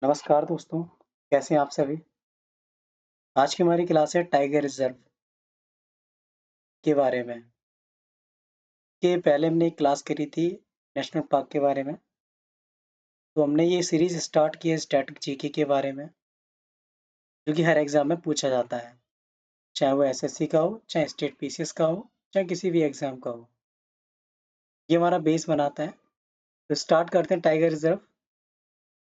नमस्कार दोस्तों, कैसे हैं आप सभी? आज की हमारी क्लास है टाइगर रिजर्व के बारे में। कि पहले हमने एक क्लास करी थी नेशनल पार्क के बारे में। तो हमने ये सीरीज स्टार्ट की है स्टैटिक जीके के बारे में, जो कि हर एग्जाम में पूछा जाता है, चाहे वो एसएससी का हो, चाहे स्टेट पीसीएस का हो, चाहे किसी भी एग्जाम का हो। ये हमारा बेस बनाता है। तो स्टार्ट करते हैं टाइगर रिजर्व।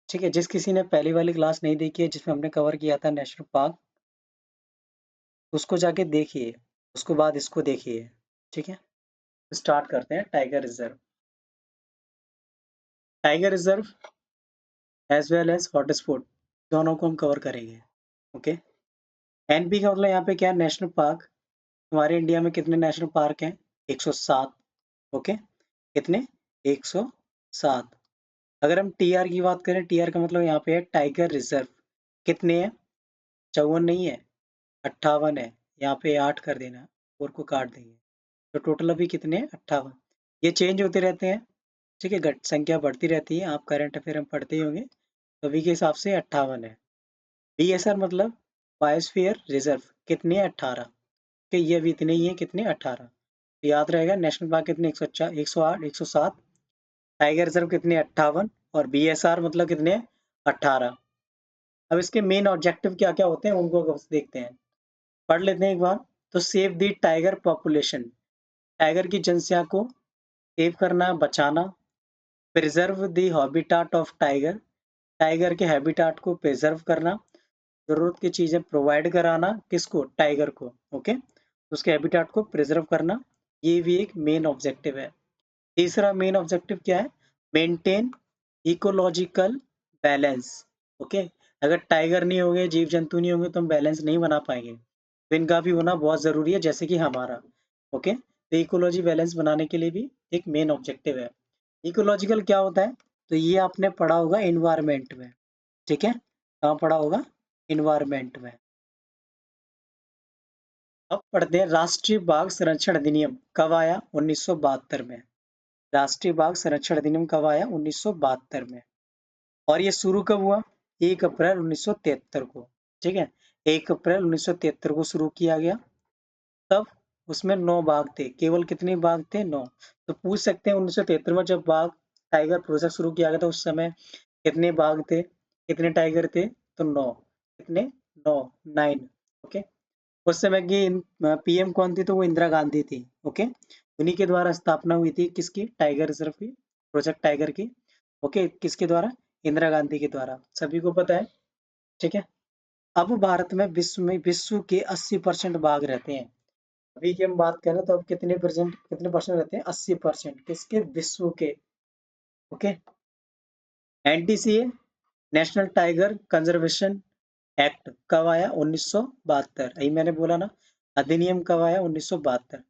ठीक है, जिस किसी ने पहली वाली क्लास नहीं देखी है जिसमें हमने कवर किया था नेशनल पार्क, उसको जाके देखिए, उसको बाद इसको देखिए। ठीक है, स्टार्ट करते हैं tiger reserve. Tiger reserve as well as hotspot दोनों को हम कवर करेंगे। ओके, एनपी का मतलब यहाँ पे क्या है, नेशनल पार्क। हमारे इंडिया में कितने नेशनल पार्क हैं? 107। ओके, कितने? 107। अगर हम टीआर की बात करें, टीआर का मतलब यहाँ पे है टाइगर रिजर्व। कितने हैं? 54 नहीं है, 58 है। यहाँ पे 8 कर देना और को काट देंगे, तो टोटल अभी कितने हैं? 58। ये चेंज होते रहते हैं। ठीक है, घट संख्या बढ़ती रहती है। आप करंट अफेयर हम पढ़ते ही होंगे, तो अभी के हिसाब से 58 है। बीएसआर मतलब बायोस्फीयर रिजर्व, कितने? 18। कि ये भी इतने ही है, कितने? 18। तो याद रहेगा नेशनल पार्क कितने? 104, 108, 107। टाइगर रिजर्व कितने? 58। और बीएसआर मतलब कितने? 18। अब इसके मेन ऑब्जेक्टिव क्या क्या होते हैं उनको देखते हैं, पढ़ लेते हैं एक बार। तो save the tiger population, tiger की जनसंख्या को सेव करना, बचाना। Preserve the habitat of tiger, tiger के हैबिटाट को प्रिजर्व करना। जरूरत की चीजें प्रोवाइड कराना, किसको? टाइगर को। ओके, उसके हैबिटाट को प्रिजर्व करना, ये भी एक मेन ऑब्जेक्टिव है। तीसरा मेन ऑब्जेक्टिव क्या है? Maintain ecological balance. ओके, अगर टाइगर नहीं होंगे, जीव जंतु नहीं होंगे, तो हम बैलेंस नहीं बना पाएंगे। तो इनका भी होना बहुत जरूरी है, जैसे कि हमारा। ओके, तो इकोलॉजी बैलेंस बनाने के लिए भी एक मेन ऑब्जेक्टिव है। इकोलॉजिकल क्या होता है? तो ये आपने पढ़ा होगा इन्वायरमेंट में। ठीक है, कहाँ पढ़ा होगा? इन्वायरमेंट में। अब पढ़ते हैं राष्ट्रीय बाघ संरक्षण अधिनियम कब आया? 1972 में। राष्ट्रीय बाघ संरक्षण अधिनियम कब आया? 1972 में। और ये शुरू कब हुआ? 1 अप्रैल 1973 को। ठीक है, 1 अप्रैल 1973 को शुरू किया गया। तब उसमें 9 बाघ थे। केवल कितने बाघ थे? 9। तो पूछ सकते हैं 1973 में जब बाघ टाइगर प्रोजेक्ट शुरू किया गया था, उस समय कितने बाघ थे, कितने टाइगर थे? तो 9। कितने? 9, 9। ओके, उस समय की पीएम कौन थी? तो वो इंदिरा गांधी थी। ओके, उन्हीं के द्वारा स्थापना हुई थी, किसकी? टाइगर रिजर्व की, प्रोजेक्ट टाइगर की। ओके, किसके द्वारा? इंदिरा गांधी के द्वारा, सभी को पता है। ठीक है, अब भारत में विश्व के 80% बाघ रहते हैं। अभी की हम बात करें तो अब कितने परसेंट रहते हैं? 80%। किसके? विश्व के। Okay, NTCA national tiger conservation act कब आया? 1972। यही मैंने बोला ना, अधिनियम कब आया? 1972।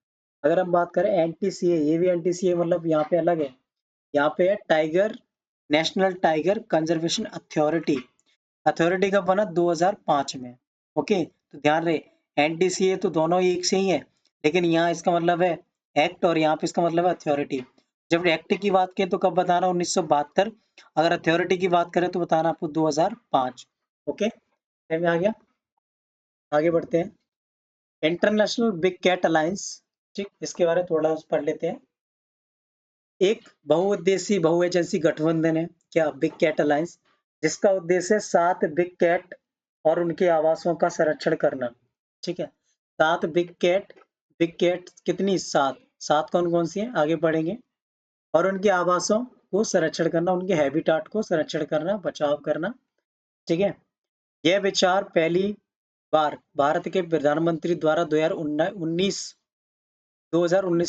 अगर हम बात करें एनटीसीए, ये भी एनटीसीए मतलब यहाँ पे अलग है। यहाँ पे है tiger, national tiger conservation authority. Authority कब बना? 2005 में। ओके, तो ध्यान रहे, एनटीसीए तो दोनों एक से ही है, लेकिन यहाँ इसका मतलब है एक्ट और यहाँ पे इसका मतलब है अथॉरिटी। जब एक्ट की बात करें तो कब बताना? 1972। अगर अथॉरिटी की बात करें तो बताना आपको 2005। ओके, समझ में आ गया? आगे बढ़ते हैं। इंटरनेशनल बिग कैट अलायंस, ठीक, इसके बारे में थोड़ा पढ़ लेते हैं। एक बहुउद्देशीय बहु एजेंसी गठबंधन है, क्या? बिग कैट अलायंस, जिसका उद्देश्य है 7 बिग कैट और उनके आवासों का संरक्षण करना। ठीक है, 7 बिग कैट कितनी? 7। 7 कौन कौन सी है? आगे बढ़ेंगे। और उनके आवासों को संरक्षण करना, उनके हैबिटाट को संरक्षण करना, बचाव करना। ठीक है, यह विचार पहली बार भारत के प्रधानमंत्री द्वारा 2019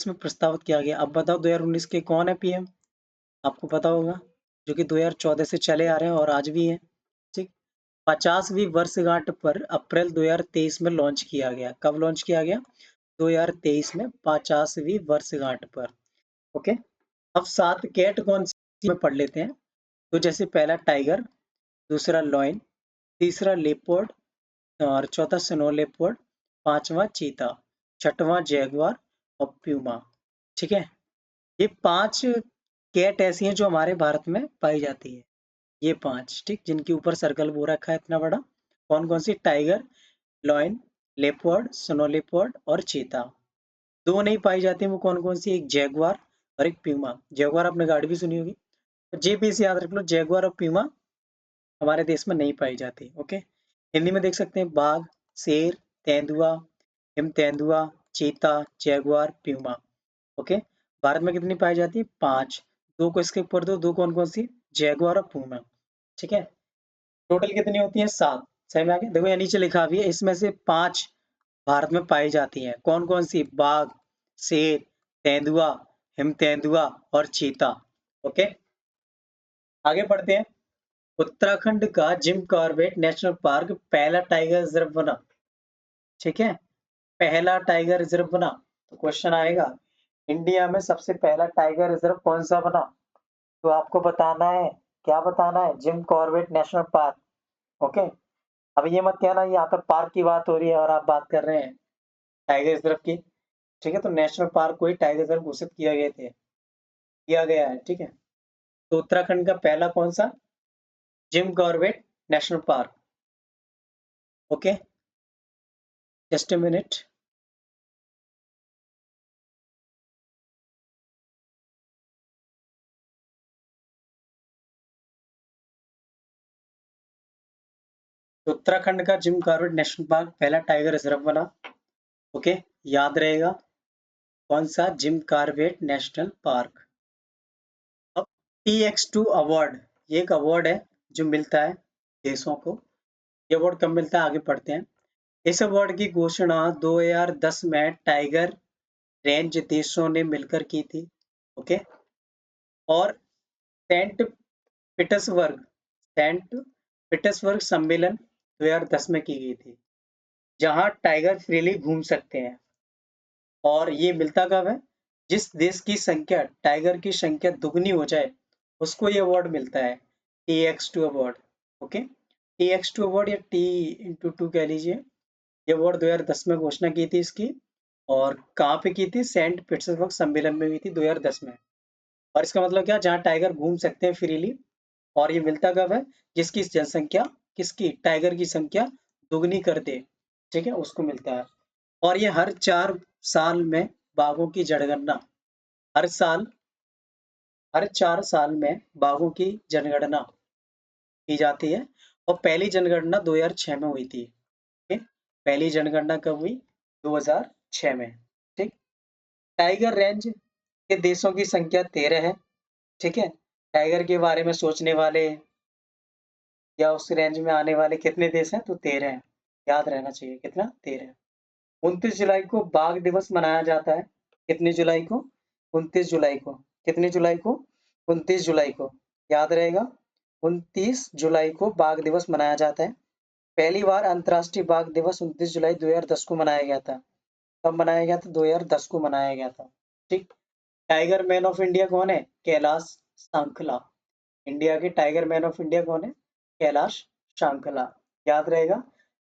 में प्रस्तावित किया गया। अब बताओ 2019 के कौन है पीएम? आपको पता होगा, जो कि 2014 से चले आ रहे हैं और आज भी हैं। ठीक, 50वीं वर्षगांठ पर अप्रैल 2023 में लॉन्च किया गया। कब लॉन्च किया गया? 2023 में, 50वीं वर्षगांठ पर। ओके, अब 7 कैट कौन सी में पढ़ लेते हैं। तो जैसे पहला टाइगर, दूसरा लॉयन, तीसरा लेपर्ड, और चौथा स्नो लेपर्ड, पांचवा चीता, छठवां जैगुआर और प्यूमा। ठीक है, ये 5 कैट ऐसी हैं जो हमारे भारत में पाई जाती है। ये 5, ठीक, जिनके ऊपर सर्कल हो रखा है इतना बड़ा। कौन कौन सी? Tiger, lion, leopard, snow leopard और चीता। दो नहीं पाई जाती, वो कौन कौन सी? एक जैगुआर और एक प्यूमा। जैगुआर आपने गाड़ी भी सुनी होगी, तो जेपीसी याद रख लो, जैगुआर और प्यूमा हमारे देश में नहीं पाई जाती। ओके, हिंदी में देख सकते हैं बाघ, शेर, तेंदुआ, हिम तेंदुआ, चीता, जैगुआर, प्यूमा। ओके, भारत में कितनी पाई जाती है? 5। दो को इसके ऊपर दो, दो कौन कौन सी? जैगुआर और प्यूमा। ठीक है, टोटल कितनी होती है? 7। सही में आ गया? देखो यहाँ नीचे लिखा भी है, इसमें से 5 भारत में पाई जाती हैं। कौन कौन सी? बाघ, शेर, तेंदुआ, हिम तेंदुआ और चीता। ओके, आगे बढ़ते हैं। उत्तराखंड का जिम कॉर्बेट नेशनल पार्क पहला टाइगर रिजर्व बना। ठीक है, पहला टाइगर रिजर्व बना। तो क्वेश्चन आएगा, इंडिया में सबसे पहला टाइगर रिजर्व कौन सा बना? तो आपको बताना है, क्या बताना है? Jim Corbett national park. Okay, अब ये मत कहना यहाँ पर पार्क की बात हो रही है और आप बात कर रहे हैं टाइगर रिजर्व की। ठीक है, तो नेशनल पार्क को ही टाइगर रिजर्व घोषित किया गया है। ठीक है, तो उत्तराखंड का पहला कौन सा? Jim Corbett national park. Okay, just a minute. तो उत्तराखंड का जिम कॉर्बेट नेशनल पार्क पहला टाइगर रिजर्व बना। ओके, याद रहेगा कौन सा? Jim Corbett national park. अब TX2 अवार्ड, ये एक अवार्ड है जो मिलता है देशों को। ये अवार्ड कब मिलता है? आगे पढ़ते हैं। इस अवार्ड की घोषणा 2010 में टाइगर रेंज देशों ने मिलकर की थी। ओके, और सेंट पीटर्सबर्ग सेंट पीटर्सबर्ग सम्मेलन 2010 में की गई थी, जहां टाइगर फ्रीली घूम सकते हैं। और ये मिलता कब है? जिस देश की संख्या, टाइगर की संख्या दुगनी हो जाए, उसको ये अवार्ड मिलता है, TX2 award. Okay, TX2 award या T×2 कह लीजिए। ये अवार्ड 2010 में घोषणा की थी इसकी। और कहाँ पे की थी? सेंट पीटर्सबर्ग सम्मेलन में हुई थी 2010 में। और इसका मतलब क्या? जहाँ टाइगर घूम सकते हैं फ्रीली। और ये मिलता कब है? जिसकी जनसंख्या, किसकी? टाइगर की संख्या दुगनी कर दे। ठीक है, उसको मिलता है। और ये हर 4 साल में बाघों की जनगणना, हर साल, हर 4 साल में बाघों की जनगणना की जाती है। और पहली जनगणना 2006 में हुई थी। ठीक, पहली जनगणना कब हुई? 2006 में। ठीक, टाइगर रेंज के देशों की संख्या 13 है। ठीक है, टाइगर के बारे में सोचने वाले या उस रेंज में आने वाले कितने देश हैं? तो 13 हैं। याद रहना चाहिए कितना? 13। 29 जुलाई को बाघ दिवस मनाया जाता है। कितनी जुलाई को? 29 जुलाई को। कितनी जुलाई को? 29 जुलाई को। याद रहेगा, 29 जुलाई को बाघ दिवस मनाया जाता है। पहली बार अंतर्राष्ट्रीय बाघ दिवस 29 जुलाई 2010 को मनाया गया था। कब मनाया गया था? 2010 को मनाया गया था। ठीक, टाइगर मैन ऑफ इंडिया कौन है? कैलाश सांखला। इंडिया के टाइगर मैन ऑफ इंडिया कौन है? कैलाश सांखला। याद रहेगा,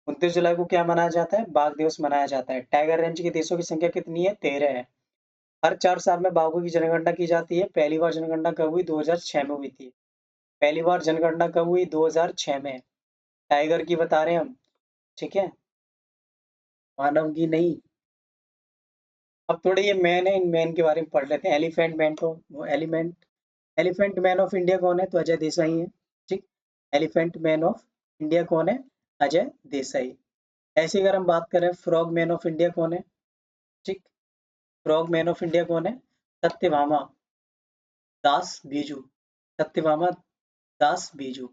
29 जुलाई को क्या मनाया जाता है? बाघ दिवस मनाया जाता है। टाइगर रेंज के देशों की संख्या कितनी है? 13 है। हर 4 साल में बाघों की जनगणना की जाती है। पहली बार जनगणना कब हुई? 2006 में हुई थी। पहली बार जनगणना कब हुई? 2006 में। टाइगर की बता रहे हैं हम। ठीक है, मानव की नहीं। अब थोड़े ये मैन है, इन मैन के बारे में पढ़ लेते हैं। एलिफेंट मैन, तो वो एलिफेंट मैन ऑफ इंडिया कौन है? तो अजय देसाई है। ठीक, एलिफेंट मैन ऑफ इंडिया कौन है? अजय देसाई। ऐसे अगर हम बात करें, फ्रॉग मैन ऑफ इंडिया कौन है? ठीक, फ्रॉग मैन ऑफ इंडिया कौन है? Satyabhama Das Biju. Satyabhama Das Biju.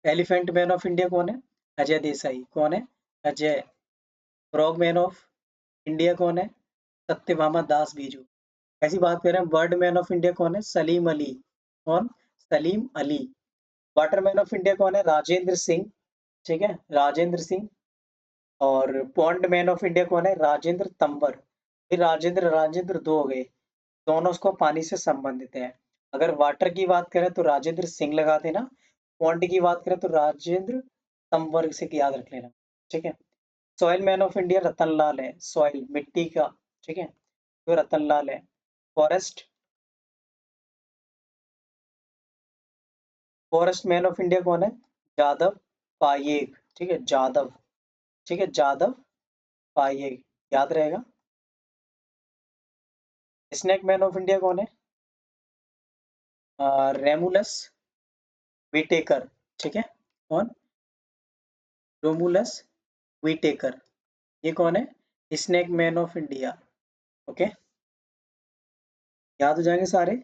Elephant man of India कौन है? अजय देसाई। कौन है? Ajay. Frog man of India कौन है? सत्यभामा दास बीजू। ऐसी बात करें, बर्ड मैन ऑफ इंडिया कौन है? सलीम अली। कौन? Salim Ali. Water man of India कौन है? राजेंद्र सिंह। ठीक है, राजेंद्र सिंह। और पॉन्ड मैन ऑफ इंडिया कौन है? राजेंद्र तंवर। फिर राजेंद्र राजेंद्र दो हो गए, दोनों उसको पानी से संबंधित है। अगर वाटर की बात करें तो राजेंद्र सिंह लगा देना। पॉन्ड की बात करें तो राजेंद्र तंवर से याद रख लेना। ठीक है, सॉइल मैन ऑफ इंडिया रतन लाल है। सॉइल, मिट्टी का। ठीक है, तो रतन लाल है। Forest forest man of India कौन है? जादव पायेग, ठीक है, जादव, ठीक है, जादव पायेग, याद रहेगा। स्नेक मैन ऑफ इंडिया कौन है? रेमुलस विटेकर, ठीक है, कौन? रोमुलस विटेकर, ये कौन है? Snake man of India. Okay, याद हो जाएंगे सारे,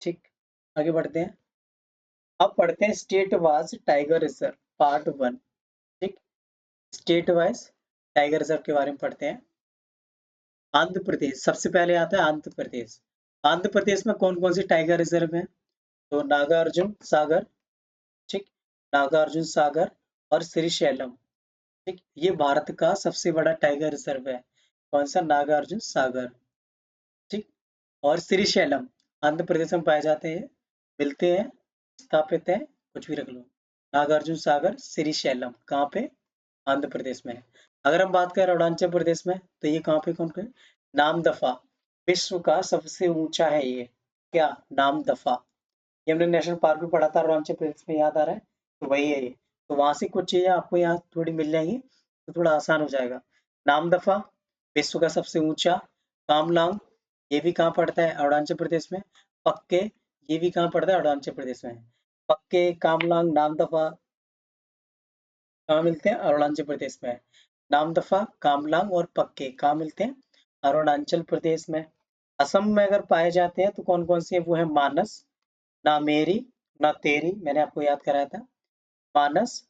ठीक। आगे बढ़ते हैं, अब पढ़ते हैं state wise tiger reserve part 1, ठीक। स्टेट वाइज टाइगर रिजर्व के बारे में पढ़ते हैं। आंध्र प्रदेश सबसे पहले आता है, आंध्र प्रदेश। आंध्र प्रदेश में कौन कौन सी टाइगर रिजर्व है? तो नागार्जुन सागर, ठीक, नागार्जुन सागर और श्रीशैलम, ठीक, ये भारत का सबसे बड़ा टाइगर रिजर्व है। कौन सा? नागार्जुन सागर, ठीक, और श्रीशैलम आंध्र प्रदेश में पाए जाते हैं, मिलते हैं, स्थापित है, कुछ भी रख लो। नागार्जुन सागर श्रीशैलम कहाँ पे? आंध्र प्रदेश में है। अगर हम बात करें अरुणाचल प्रदेश में, तो ये कहाँ पे, कौन पे? नामदफा, विश्व का सबसे ऊंचा है ये, क्या? नामदफा, ये हमने नेशनल पार्क में पढ़ा था अरुणाचल प्रदेश में, याद आ रहा है? तो वही है ये। तो वहां से कुछ चीजें आपको यहाँ थोड़ी मिल जाएंगी, तो थोड़ा आसान हो जाएगा। नामदफा विश्व का सबसे ऊंचा, कामलांग ये भी कहाँ पड़ता है? अरुणाचल प्रदेश में। पक्के ये भी कहाँ पड़ता है? अरुणाचल प्रदेश में। पक्के, कामलांग, नामदफा कहाँ मिलते हैं? अरुणाचल प्रदेश में। नामदफा, कामलांग और पक्के कहाँ मिलते हैं? अरुणाचल प्रदेश में। असम में अगर पाए जाते हैं तो कौन कौन से हैं? वो है मानस, नामेरी, नातेरी, मैंने आपको याद कराया था। मानस,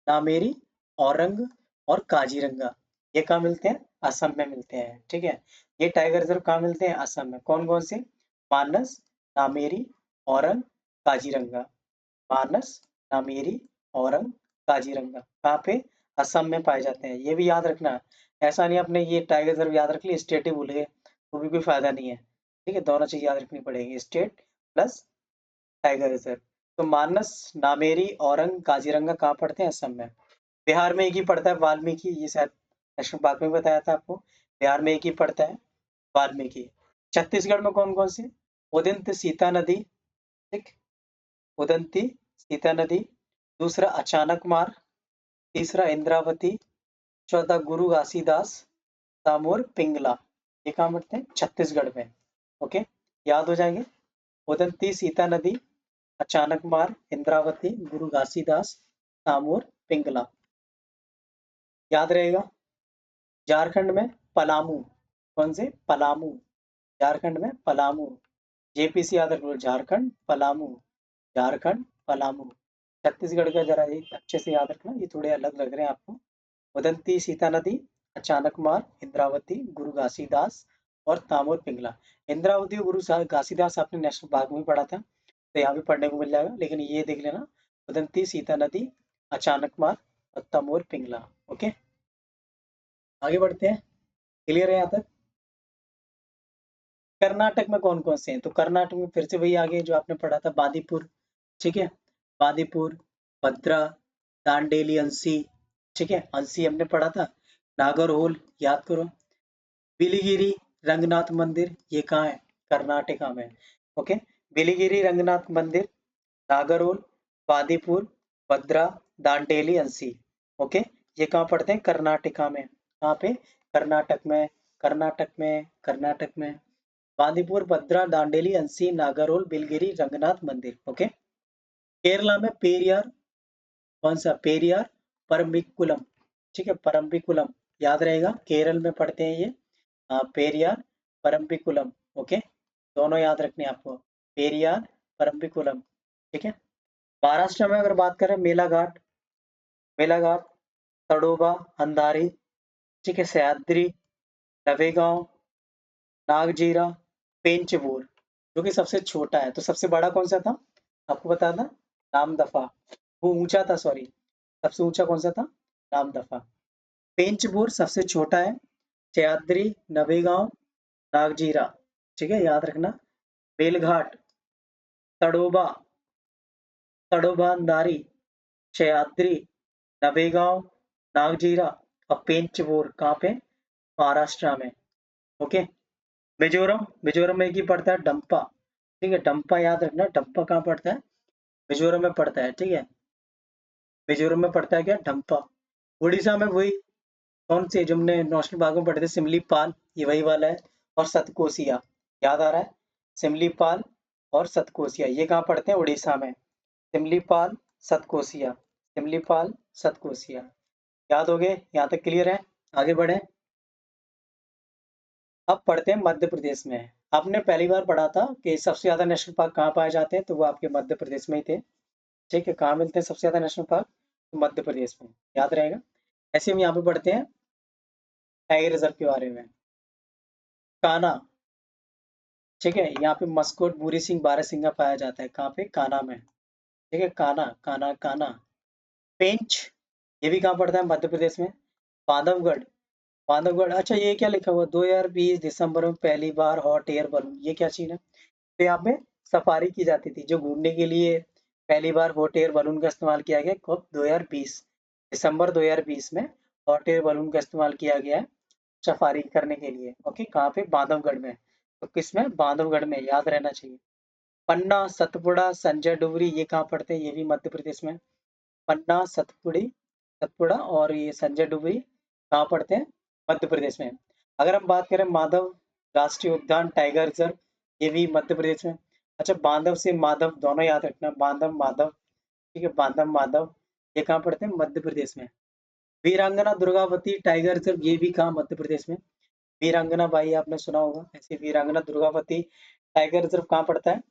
नामेरी, औरंग और काजीरंगा, ये कहाँ मिलते हैं? असम में मिलते हैं, ठीक है। ये टाइगर रिजर्व कहाँ मिलते हैं? असम में। कौन कौन से? मानस, नामेरी, औरंग, काजीरंगा। मानस, नामेरी, औरंग, काजीरंगा कहाँ पे? असम में पाए जाते हैं। ये भी याद रखना, ऐसा नहीं आपने ये टाइगर रिजर्व याद रख लिया, स्टेट ही भूल गए, तो भी कोई फायदा नहीं है, ठीक है। दोनों चीज याद रखनी पड़ेगी, स्टेट प्लस टाइगर रिजर्व। तो मानस, नामेरी, औरंग, काजीरंगा कहाँ पड़ते हैं? असम में। बिहार में एक ही पड़ता है, वाल्मीकि, ये शायद नेशनल पार्क में बताया था आपको। बिहार में एक ही पड़ता है, वाल्मीकि। छत्तीसगढ़ में कौन कौन से? उदंत सीता नदी, ठीक, उदंती सीता नदी। दूसरा अचानक मार, तीसरा इंद्रावती, चौथा गुरु घासीदास, दामोर पिंगला, ये कहाँ पड़ते हैं? छत्तीसगढ़ में। ओके, याद हो जाएंगे। उदंती सीता नदी, अचानक मार, इंद्रावती, गुरु घासीदास, दामोर पिंगला, याद रहेगा। झारखंड में पलामू, कौन से? पलामू, झारखंड में पलामू। जेपीसी याद रख लो, झारखंड पलामू, झारखंड पलामू। छत्तीसगढ़ का जरा ये अच्छे से याद रखना, ये थोड़े अलग लग रहे हैं आपको। उदंती सीता नदी, अचानक मार, इंद्रावती, गुरु घासीदास और तामोर पिंगला। इंद्रावती और गुरु घासीदास आपने नेशनल पार्क में पढ़ा था, तो यहाँ भी पढ़ने को मिल जाएगा, लेकिन ये देख लेना, उदंती सीता नदी, अचानक मार और तमोर पिंगला। ओके, आगे बढ़ते हैं, क्लियर है यहाँ तक? कर्नाटक में कौन कौन से हैं? तो कर्नाटक में फिर से वही आगे जो आपने पढ़ा था, बांदीपुर, ठीक है, बांदीपुर, भद्रा, दांडेली, अंसी, ठीक है, अंसी हमने पढ़ा था। नागरहोल याद करो, बिलिगिरी रंगनाथ मंदिर, ये कहाँ है? कर्नाटका में। ओके, बिलिगिरी रंगनाथ मंदिर, नागरहोल, बांदीपुर, भद्रा, दांडेली, अंसी। ओके, ये कहाँ पड़ते हैं? कर्नाटका में। कहाँ पे? कर्नाटक में, कर्नाटक में, कर्नाटक में। बांदीपुर, भद्रा, दांडेली, अंसी, नागरहोल, बिलगिरी, रंगनाथ मंदिर। ओके, केरला में पेरियार, कौन सा? पेरियार, परम्बिकुलम, ठीक है, परम्बिकुलम, याद रहेगा, केरल में पढ़ते हैं ये। पेरियार, परम्बिकुलम। ओके, दोनों याद रखने हैं आपको, पेरियार, परम्बिकुलम, ठीक है। महाराष्ट्र में अगर बात करें, मेलाघाट, मेलाघाट, तड़ोबा, अंधारी, ठीक है, सह्याद्री, नवेगांव, नागजीरा, पेंचबूर, जो कि सबसे छोटा है। तो सबसे बड़ा कौन सा था? आपको पता था, नामदफा। वो ऊंचा था, सॉरी, सबसे ऊंचा कौन सा था? नामदफा। पेंचबूर सबसे छोटा है। सह्याद्री, नवेगांव, नागजीरा, ठीक है, याद रखना। बेलघाट, तड़ोबा, तड़ोबांधारी, सह्याद्री, नवेगांव, नागजीरा और पेंचबूर कहाँ पे? महाराष्ट्र में। ओके, मिजोरम, मिजोरम में एक ही पड़ता है, डंपा, ठीक है, डंपा याद रखना, डंपा कहाँ पड़ता है? मिजोरम में पड़ता है, ठीक है। मिजोरम में पड़ता है क्या, ढम्पा। उड़ीसा में वही कौन से जो हमने नेशनल पार्क में पढ़े थे, सिमलीपाल, ये वही वाला है। और सतकोसिया, याद आ रहा है, सिमलीपाल और सतकोसिया, ये कहाँ पड़ते हैं, उड़ीसा में। सिमलीपाल, सतकोसिया, सिमलीपाल, सतकोसिया, याद हो गए, यहाँ तक क्लियर है। आगे बढ़े। अब पढ़ते हैं मध्य प्रदेश में। आपने पहली बार पढ़ा था कि सबसे ज्यादा नेशनल पार्क कहाँ पाए जाते हैं, तो वो आपके मध्य प्रदेश में ही थे। ठीक है, कहाँ मिलते हैं सबसे ज्यादा नेशनल पार्क, तो मध्य प्रदेश में, याद रहेगा। ऐसे हम यहाँ पे पढ़ते हैं टाइगर रिजर्व के बारे में। कान्हा, ठीक है, यहाँ पे मस्कोट बुरी सिंह बारहसिंगा पाया जाता है, कहाँ पे, कान्हा में। ठीक है, कान्हा, कान्हा, कान्हा। पेंच, ये भी कहाँ पड़ता है, मध्य प्रदेश में। बांधवगढ़, बांधवगढ़, अच्छा ये क्या लिखा हुआ, 2020 दिसंबर में पहली बार हॉट एयर बलून, ये क्या चीज है। तो यहाँ पे सफारी की जाती थी, जो घूमने के लिए पहली बार हॉट एयर बलून का इस्तेमाल किया गया, कब, 2020 दिसंबर 2020 में हॉट एयर बलून का इस्तेमाल किया गया है सफारी करने के लिए। ओके, कहाँ पे, बांधवगढ़ में। तो किसमें, बांधवगढ़ में, याद रहना चाहिए। पन्ना, सतपुड़ा, संजय डुगरी, ये कहाँ पड़ते हैं, ये भी मध्य प्रदेश में। पन्ना, सतपुड़ी, सतपुड़ा और ये संजय डुगरी कहाँ पड़ते हैं, मध्य प्रदेश में। अगर हम बात करें माधव राष्ट्रीय उद्यान टाइगर रिजर्व, ये भी मध्य प्रदेश में। अच्छा, बांधव से माधव दोनों याद रखना, बांधव माधव, ठीक है, बांधव माधव, ये कहाँ पड़ते हैं, मध्य प्रदेश में। वीरांगना दुर्गावती टाइगर रिजर्व, ये भी कहाँ, मध्य प्रदेश में। वीरांगना बाई आपने सुना होगा, ऐसे वीरांगना दुर्गावती टाइगर रिजर्व कहाँ पड़ता है,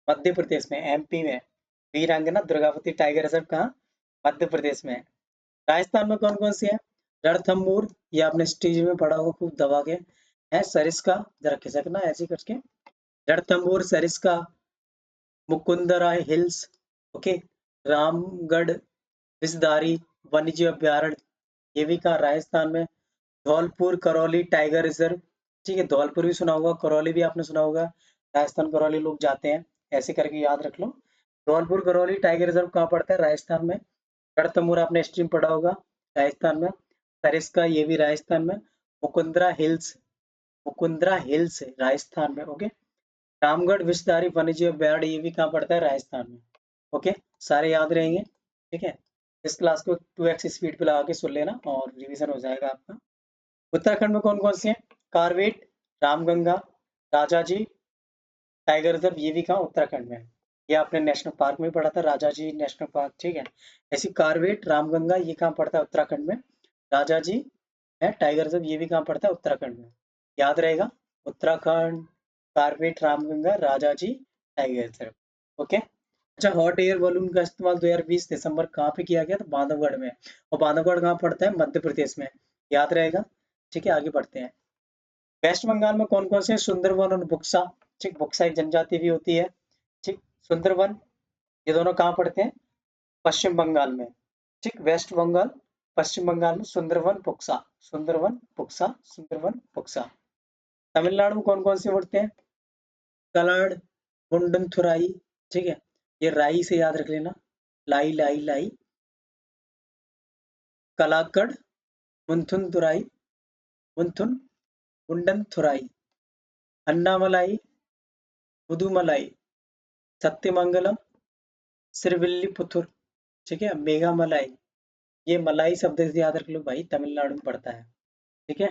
मध्य प्रदेश में, एमपी में। वीरांगना दुर्गावती टाइगर रिजर्व कहाँ, मध्य प्रदेश में। राजस्थान में कौन कौन से हैं, रणथंभौर, ये आपने स्टेज में पढ़ा होगा खूब दबा के, है सरिस्का, जरा खिसकना ऐसे करके, रणथंभौर, सरिस्का, मुकुंदराय हिल्स, ओके, रामगढ़ विषधारी वन्यजीव अभ्यारण्य, ये भी कहाँ, राजस्थान में। धौलपुर करौली टाइगर रिजर्व, ठीक है, धौलपुर भी सुना होगा, करौली भी आपने सुना होगा, राजस्थान करौली लोग जाते हैं, ऐसे करके याद रख लो। धौलपुर करौली टाइगर रिजर्व कहाँ पड़ता है, राजस्थान में। रणथंभौर आपने स्ट्रीम पढ़ा होगा, राजस्थान में। सरिस्का, ये भी राजस्थान में। मुकुंदरा हिल्स, मुकुंदरा हिल्स राजस्थान में, ओके। रामगढ़ विषधारी वन्यजीव अभ्यारण्य, ये भी कहाँ पड़ता है, राजस्थान में। ओके, सारे याद रहेंगे, ठीक है। इस क्लास को 2x स्पीड पे लगा के सुन लेना और रिवीजन हो जाएगा आपका। उत्तराखंड में कौन कौन से हैं, कार्बेट, रामगंगा, राजाजी टाइगर रिजर्व, ये भी कहाँ, उत्तराखंड में है। ये आपने नेशनल पार्क में पढ़ा था, राजाजी नेशनल पार्क, ठीक है। ऐसी कार्बेट, रामगंगा, ये कहाँ पड़ता है, उत्तराखंड में। राजाजी है टाइगर रिजर्व, ये भी कहाँ पड़ता है, उत्तराखंड में, याद रहेगा। Uttarakhand, Corbett, Ramganga, Rajaji tiger reserve, okay. अच्छा, हॉट एयर बलून का इस्तेमाल 2020 दिसंबर कहाँ पे किया गया, तो बांधवगढ़ में। और बांधवगढ़ कहाँ पड़ता है, मध्य प्रदेश में, याद रहेगा। ठीक है, आगे बढ़ते हैं। वेस्ट बंगाल में कौन कौन से हैं? सुंदरवन और बुक्सा, ठीक, बुक्सा एक जनजाति भी होती है, ठीक। सुंदरवन, ये दोनों कहाँ पड़ते हैं, पश्चिम बंगाल में, ठीक, वेस्ट बंगाल, पश्चिम बंगाल में सुंदरवन बुक्सा, सुंदरवन बुक्सा, सुंदरवन बुक्सा। तमिलनाडु में कौन कौन से पड़ते हैं, कलाड़, मुंडनथुराई, ठीक है, ये राई से याद रख लेना, लाई लाई लाई, कलाकड़, मुंथुनथुराई, मुंथुन, मुंडनथुराई, अन्नामलाई, मुदुमलाई, सत्यमंगलम, सिरविल्लीपुथुर, ठीक है, मेघामलाई, ये मलाई शब्द से याद रख लो भाई, तमिलनाडु में पड़ता है, ठीक है,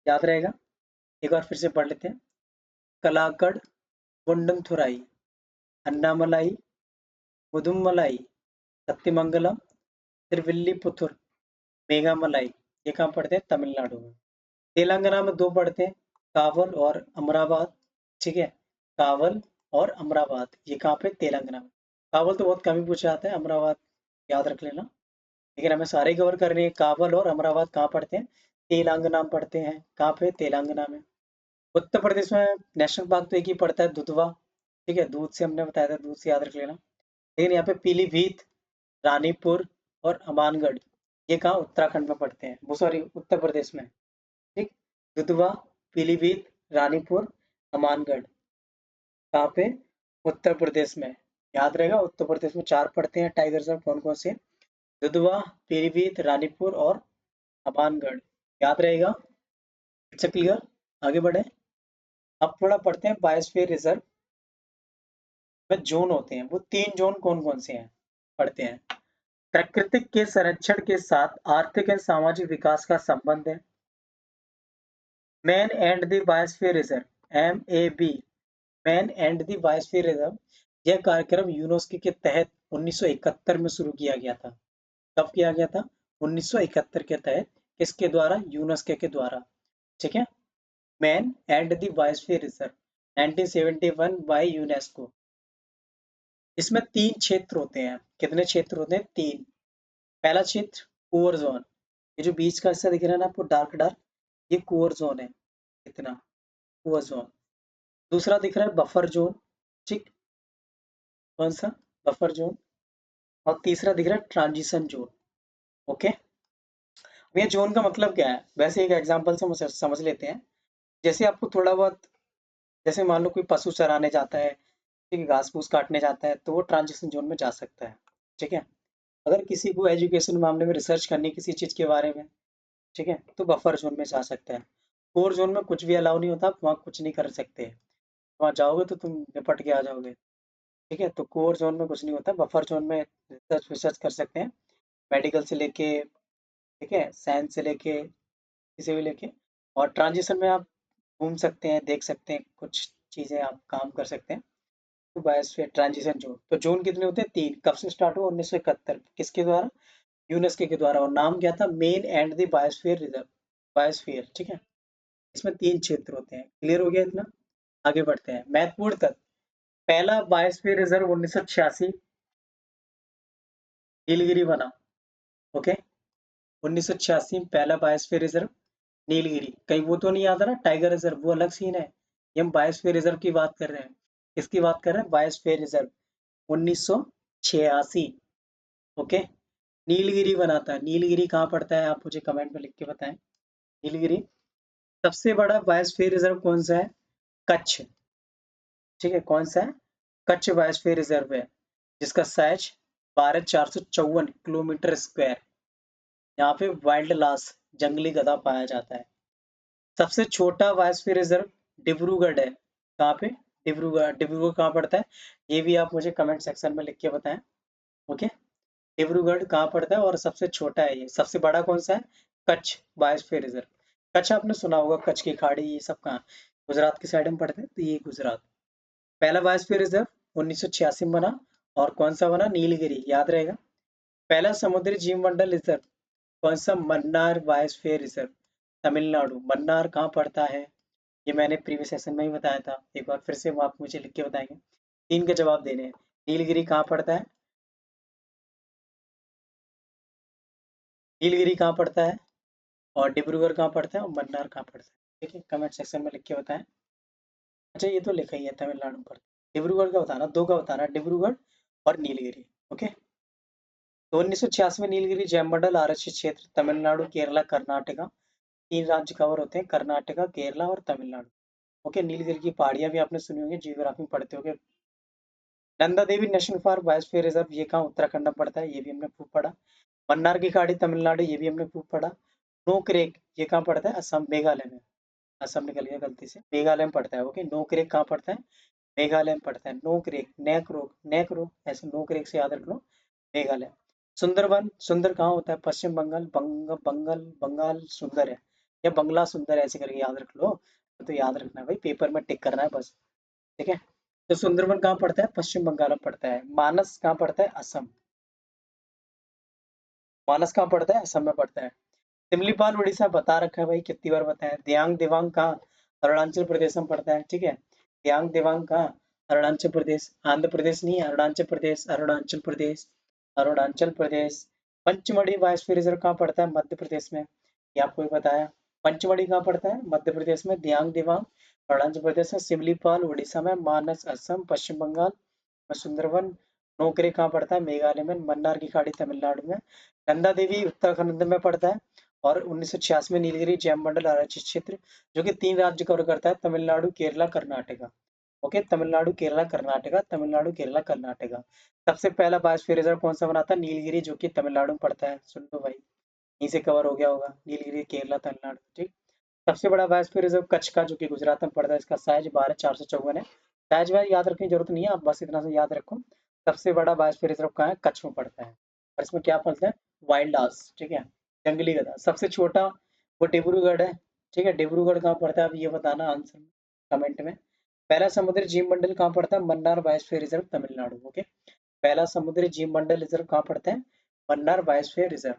याद रहेगा। एक बार फिर से पढ़ लेते हैं। कलाकड़, मुंडनथुराई, अन्नामलाई, मुदुमलाई, सत्यमंगलम, तिरुविल्लीपुथुर, मेघामलाई, ये कहाँ पढ़ते हैं, तमिलनाडु में। तेलंगाना में दो पढ़ते हैं, कावल और अमराबाद, ठीक है, कावल और अमराबाद, ये कहाँ पे, तेलंगाना में। कावल तो बहुत कम ही पूछा जाता है, अमराबाद याद रख लेना, लेकिन हमें सारे कवर करने हैं। कावल और अमराबाद कहाँ पढ़ते हैं, तेलंगाना में पढ़ते हैं, कहाँ पे, तेलंगाना में। उत्तर प्रदेश में नेशनल पार्क तो एक ही पड़ता है, दुधवा, ठीक है, दूध से हमने बताया था, दूध से याद रख लेना। लेकिन यहाँ पे पीलीभीत, रानीपुर और अमानगढ़, ये कहाँ, उत्तराखंड में पड़ते हैं, वो सॉरी उत्तर प्रदेश में, ठीक। दुधवा, पीलीभीत, रानीपुर, अमानगढ़, कहाँ पे, उत्तर प्रदेश में, याद रहेगा। उत्तर प्रदेश में चार पड़ते हैं टाइगर रिजर्व, कौन कौन से, दुधवा, पीलीभीत, रानीपुर और अमानगढ़, याद रहेगा। इट्स क्लियर, आगे बढ़े। अब थोड़ा पढ़ते हैं बायोस्फीयर रिजर्व। में जोन होते हैं, वो 3 जोन कौन कौन से हैं पढ़ते हैं। प्राकृतिक के संरक्षण के साथ आर्थिक एवं सामाजिक विकास का संबंध है। Man and the biosphere reserve MAB, man and the biosphere reserve, यह कार्यक्रम यूनेस्को के तहत 1971 में शुरू किया गया था। कब किया गया था? 1971 के तहत। किसके द्वारा? यूनेस्को के द्वारा। ठीक है। Man and the biosphere reserve 1971 by UNESCO. इसमें 3 क्षेत्र होते हैं। कितने क्षेत्र होते हैं? 3। पहला क्षेत्र कोर जोन, ये जो बीच का हिस्सा दिख रहा है ना आपको डार्क डार्क, ये कोर जोन है। इतना कोर जोन। दूसरा दिख रहा है बफर जोन। ठीक, कौन सा? Buffer zone. और तीसरा दिख रहा है ट्रांजिशन जोन। ओके। अब ये जोन का मतलब क्या है? वैसे एक एग्जांपल से समझ लेते हैं। जैसे आपको थोड़ा बहुत, जैसे मान लो कोई पशु चराने जाता है, ठीक है, घास फूस काटने जाता है, तो वो ट्रांजिशन जोन में जा सकता है। ठीक है। अगर किसी को एजुकेशन मामले में रिसर्च करनी किसी चीज के बारे में, ठीक है, तो बफर जोन में जा सकता है। कोर जोन में कुछ भी अलाउ नहीं होता, आप वहाँ कुछ नहीं कर सकते। वहाँ जाओगे तो तुम निपट के आ जाओगे। ठीक है, तो कोर जोन में कुछ नहीं होता। बफर जोन में रिसर्च विसर्च कर सकते हैं, मेडिकल से लेके, ठीक है, साइंस से लेके, किसी भी लेके। और ट्रांजिशन में आप घूम सकते हैं, देख सकते हैं, कुछ चीजें आप काम कर सकते हैं। तो बायोस्फीयर ट्रांजिशन जोन, तो जोन कितने होते हैं? 3। कब से स्टार्ट हुआ? 1971। किसके द्वारा? यूनेस्को के द्वारा। और नाम क्या था? Main and the biosphere reserve, biosphere. ठीक है। इसमें 3 क्षेत्र होते हैं। क्लियर हो गया इतना? आगे बढ़ते हैं। महत्वपूर्ण तथ्य। पहला बायोस्फीयर रिजर्व 1986 नीलगिरी बना। ओके। 1986 में पहला बायोस्फीयर रिजर्व नीलगिरी। कहीं वो तो नहीं आता ना टाइगर रिजर्व, वो अलग सीन है। ये हम बायोस्फीयर रिजर्व की बात कर रहे हैं। किसकी बात कर रहे हैं? Biosphere reserve 1986। ओके। नीलगिरी बनाता है। नीलगिरी कहाँ पड़ता है? आप मुझे कमेंट में लिख के बताएं। नीलगिरी। सबसे बड़ा बायोस्फीयर रिजर्व कौन सा है? कच्छ। ठीक है, कौन सा है? कच्छ बायोस्फीयर रिजर्व है, जिसका साइज 12,454 किलोमीटर स्क्वायर। यहाँ पे वाइल्ड लास, जंगली गधा पाया जाता है। सबसे छोटा बायोस्फीयर रिजर्व डिब्रूगढ़ है। कहाँ पे? डिब्रूगढ़। डिब्रूगढ़ कहाँ पड़ता है? ये भी आप मुझे कमेंट सेक्शन में लिख के बताएं। ओके। डिब्रूगढ़ कहाँ पड़ता है और सबसे छोटा है ये? सबसे बड़ा कौन सा है? Kutch biosphere reserve. कच्छ आपने सुना होगा, कच्छ की खाड़ी, ये सब कहाँ? गुजरात की साइड में पड़ते हैं, तो ये गुजरात। पहला बायोस्फीयर रिजर्व 1986 में बना। और कौन सा बना? नीलगिरी, याद रहेगा। पहला समुद्री जीवमंडल रिजर्व कौन सा? Mannar biosphere reserve, Tamil Nadu. मन्नार कहाँ पड़ता है? ये मैंने प्रीवियस सेशन में ही बताया था, एक बार फिर से वो आप मुझे लिख के बताएंगे। 3 के जवाब देने हैं। नीलगिरी कहाँ पड़ता है? नीलगिरी कहाँ पड़ता है? और डिब्रूगढ़ कहाँ पड़ता है? और मन्नार कहाँ पड़ता है? ठीक है, कमेंट सेक्शन में लिख के बताएं। अच्छा, ये तो लिखा ही है तमिलनाडु में पड़ता है। डिब्रूगढ़ का बताना, 2 का बताना, डिब्रूगढ़ और नीलगिरी। ओके। तो 1986 में नीलगिरी जैवमंडल आरक्षित क्षेत्र, तमिलनाडु, केरला, कर्नाटका। 3 राज्य कवर होते हैं, कर्नाटका, केरला और तमिलनाडु। ओके। नीलगिरी की पहाड़ियां भी आपने सुनी होंगी, जियोग्राफी में पढ़ते होंगे। Nanda Devi national park biosphere reserve, ये कहाँ? उत्तराखंड में पड़ता है, ये भी हमने खूब पढ़ा। मन्नार की खाड़ी तमिलनाडु, ये भी हमने खूब पढ़ा। नोकरेक, ये कहाँ पड़ता है? असम, मेघालय में। असम निकल गया गलती से, मेघालय में पड़ता है। ओके। नोकरेक कहाँ पड़ता है? मेघालय में पड़ता है। नोकरेक, नेकरोक, नेकरो, ऐसे नोकरेक से याद रख लो। मेघालय। सुंदरवन, सुंदर कहाँ होता है? पश्चिम बंगाल, बंगाल सुंदर है, या बंगला सुंदर है, ऐसे करके याद रख लो। तो याद रखना है भाई, पेपर में टिक करना है बस। ठीक है। तो सुंदरवन कहाँ पड़ता है? पश्चिम बंगाल में पड़ता है। मानस कहाँ पड़ता है? असम। मानस कहाँ पड़ता है? असम में पड़ता है। सिमलीपाल उड़ीसा बता रखा है भाई, कितनी बार बताया। दियांग दिवांग कहाँ? अरुणाचल प्रदेश में पड़ता है। ठीक है। दियांग दिवांग कहाँ? अरुणाचल प्रदेश। आंध्र प्रदेश नहीं है, अरुणाचल प्रदेश, अरुणाचल प्रदेश, अरुणाचल प्रदेश। पंचमढ़ी बायोस्फीयर रिजर्व कहाँ पड़ता है? मध्य प्रदेश में। ये आपको भी बताया। पंचमढ़ी कहाँ पड़ता है? मध्य प्रदेश में। दियांग दिवांग अरुणाचल प्रदेश में। सिमलीपाल उड़ीसा में। मानस असम पश्चिम बंगाल में। सुंदरवन नोकरे कहाँ पड़ता है? मेघालय में। मन्नार की खाड़ी तमिलनाडु में। नंदा देवी उत्तराखंड में पड़ता है। और 1986 में नीलगिरी जैवमंडल आरक्षित क्षेत्र, जो कि 3 राज्य कवर करता है, तमिलनाडु, केरला, कर्नाटका। ओके। तमिलनाडु, केरला, कर्नाटका, तमिलनाडु, केरला, कर्नाटका। सबसे पहला बायोस्फीयर रिजर्व कौन सा बना था? नीलगिरी, जो कि तमिलनाडु में पड़ता है। सुन लो भाई, यहीं से कवर हो गया होगा, नीलगिरी, केरला, तमिलनाडु। ठीक। सबसे बड़ा बायोस्फीयर रिजर्व कच्छ का, जो कि गुजरात में पड़ता है, इसका साइज 12,454 है। साइज वाइज याद रखने की जरूरत नहीं है, आप बस इतना सा याद रखो। सबसे बड़ा बायोस्फीयर रिजर्व कहाँ है? कच्छ में पड़ता है। और इसमें क्या पड़ता है? वाइल्ड आस, ठीक है, जंगली गधा। सबसे छोटा वो डिब्रूगढ़ है, ठीक है। डिब्रूगढ़ कहाँ पड़ता है, आप ये बताना आंसर कमेंट में। पहला समुद्री जीव मंडल कहाँ पड़ता है? Mannar biosphere reserve, Tamil Nadu. Okay, पहला समुद्री जीव मंडल रिजर्व कहाँ पड़ता है? Mannar biosphere reserve.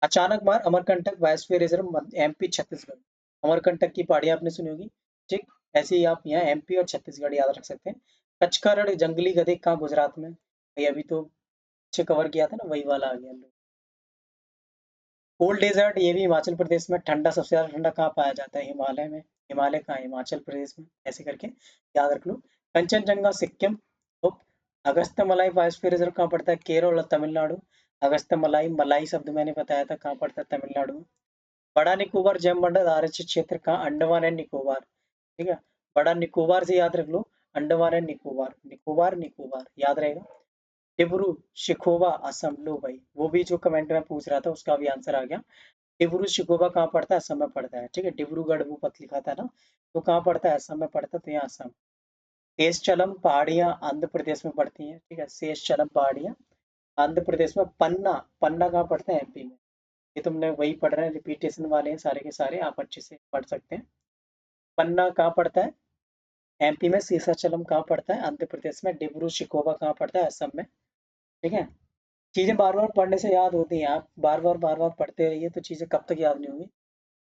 अचानक मार Amarkantak biosphere reserve, MP Chhattisgarh. Amarkantak की पहाड़ी आपने सुनी होगी, ठीक। ऐसे ही आप यहाँ एमपी और छत्तीसगढ़ याद रख सकते हैं। कच्छ का रण जंगली गधे कहाँ? गुजरात में। ये अभी तो पीछे कवर किया था ना, वही वाला आ गया। कोल्ड डेजर्ट ये भी हिमाचल प्रदेश में। ठंडा सबसे ज्यादा ठंडा कहाँ पाया जाता है? हिमालय में। हिमालय कहाँ है? हिमाचल प्रदेश में। ऐसे करके याद रख लो। कंचनजंगा सिक्किम। तो अगस्त्यमलाई बायोस्फीयर रिजर्व कहाँ पड़ता है? केरल और तमिलनाडु। अगस्त्यमलाई, मलाई शब्द मैंने बताया था, कहाँ पड़ता है? तमिलनाडु में। बड़ा निकोबार जैव मंडल आरक्षित क्षेत्र कहाँ? अंडमान एंड निकोबार, ठीक है। बड़ा निकोबार से याद रख लो, अंडमान एंड निकोबार, निकोबार निकोबार याद रहेगा। डिब्रू शिखोवा असम, लो भाई, वो भी जो कमेंट में पूछ रहा था उसका भी आंसर आ गया। डिब्रू शिखोवा कहाँ पड़ता है? असम में पड़ता है, ठीक है। डिब्रूगढ़ वो पत लिखा था ना, तो कहाँ पड़ता है? असम में पड़ता है, तो यहाँ असम। शेषचलम पहाड़ियाँ आंध्र प्रदेश में पड़ती हैं, ठीक है। शेषचलम पहाड़ियाँ आंध्र प्रदेश में। पन्ना, पन्ना कहाँ पड़ता है? एमपी में। ये तुमने वही पढ़ रहे हैं, रिपीटेशन वाले हैं सारे के सारे, आप अच्छे से पढ़ सकते हैं। पन्ना कहाँ पड़ता है? एमपी में। शेषाचलम कहाँ पड़ता है? आंध्र प्रदेश में। डिब्रू शिखोवा कहाँ पड़ता है? असम में, ठीक है। चीजें बार बार पढ़ने से याद होती हैं, आप बार बार पढ़ते रहिए तो चीजें कब तक याद नहीं होंगी।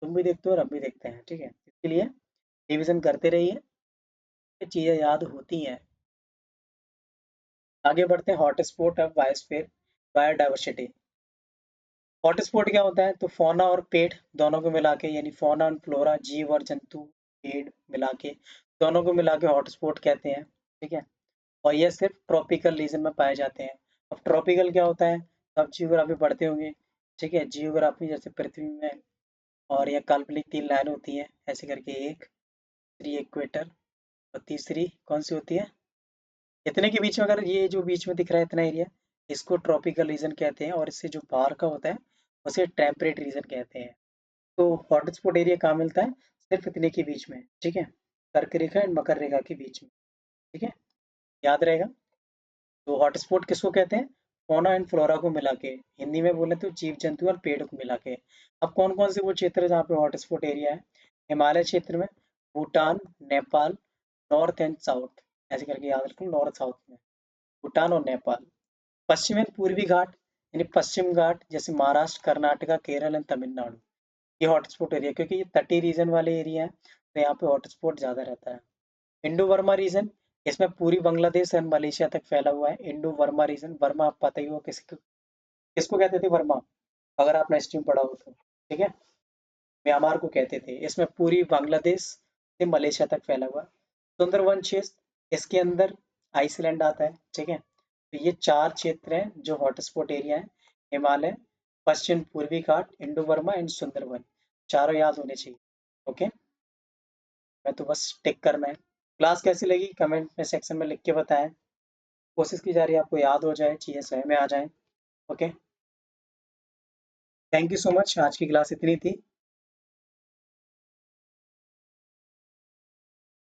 तुम भी देखते हो और हम भी देखते हैं, ठीक है। इसके लिए रिवीजन करते रहिए, ये चीजें याद होती हैं। आगे बढ़ते हैं। Hotspot of biosphere biodiversity. Hotspot क्या होता है? तो फौना और पेड़ दोनों को मिला के, यानी फौना और फ्लोरा, जीव और जंतु, पेड़ मिला के, दोनों को मिला के हॉटस्पॉट कहते हैं, ठीक है। और ये सिर्फ ट्रॉपिकल रीजन में पाए जाते हैं। अब ट्रॉपिकल क्या होता है? तो आप जियोग्राफी पढ़ते होंगे, ठीक है। जियोग्राफी जैसे पृथ्वी में, और ये काल्पनिक 3 लाइन होती है ऐसे करके, एक दूसरी इक्वेटर, और तीसरी कौन सी होती है? इतने के बीच में, अगर ये जो बीच में दिख रहा है इतना एरिया, इसको ट्रॉपिकल रीजन कहते हैं, और इससे जो बाहर का होता है उसे टेम्परेट रीजन कहते हैं। तो हॉटस्पॉट एरिया कहाँ मिलता है? सिर्फ इतने के बीच में, ठीक है। कर्क रेखा एंड मकर रेखा के बीच में, ठीक है, याद रहेगा। तो हॉटस्पॉट किसको कहते हैं? फौना एंड फ्लोरा को मिला के, हिंदी में बोले तो जीव जंतु और पेड़ को मिला के। अब कौन कौन से वो क्षेत्र है जहाँ पे हॉटस्पॉट एरिया है? हिमालय क्षेत्र में, Bhutan, Nepal, north and south, ऐसे करके याद रखो, नॉर्थ साउथ में भूटान और नेपाल। पश्चिम एंड पूर्वी घाट, यानी पश्चिम घाट जैसे महाराष्ट्र, कर्नाटका, केरल एंड तमिलनाडु, ये हॉटस्पॉट एरिया, क्योंकि ये तटीय रीजन वाले एरिया है, तो यहाँ पे हॉटस्पॉट ज्यादा रहता है। इंडो वर्मा रीजन, इसमें पूरी बांग्लादेश एंड मलेशिया तक फैला हुआ है। इंडो वर्मा रीजन, वर्मा आप पता ही हो किसको किसको कहते थे? वर्मा, अगर आपने हिस्ट्री में पढ़ा हो तो, ठीक है। म्यांमार को कहते थे। इसमें पूरी बांग्लादेश से मलेशिया तक फैला हुआ है। सुंदरवन क्षेत्र, इसके अंदर आइसलैंड आता है, ठीक है। तो ये 4 क्षेत्र हैं जो हॉटस्पॉट एरिया है। हिमालय, पश्चिम पूर्वी घाट, इंडो वर्मा एंड सुंदरवन, चारों याद होने चाहिए। ओके, मैं तो बस टिक करना है। क्लास कैसी लगी कमेंट में सेक्शन में लिख के बताएं। कोशिश की जा रही है आपको याद हो जाए, चीजें समझ में आ जाएं। Okay, thank you so much. आज की क्लास इतनी थी।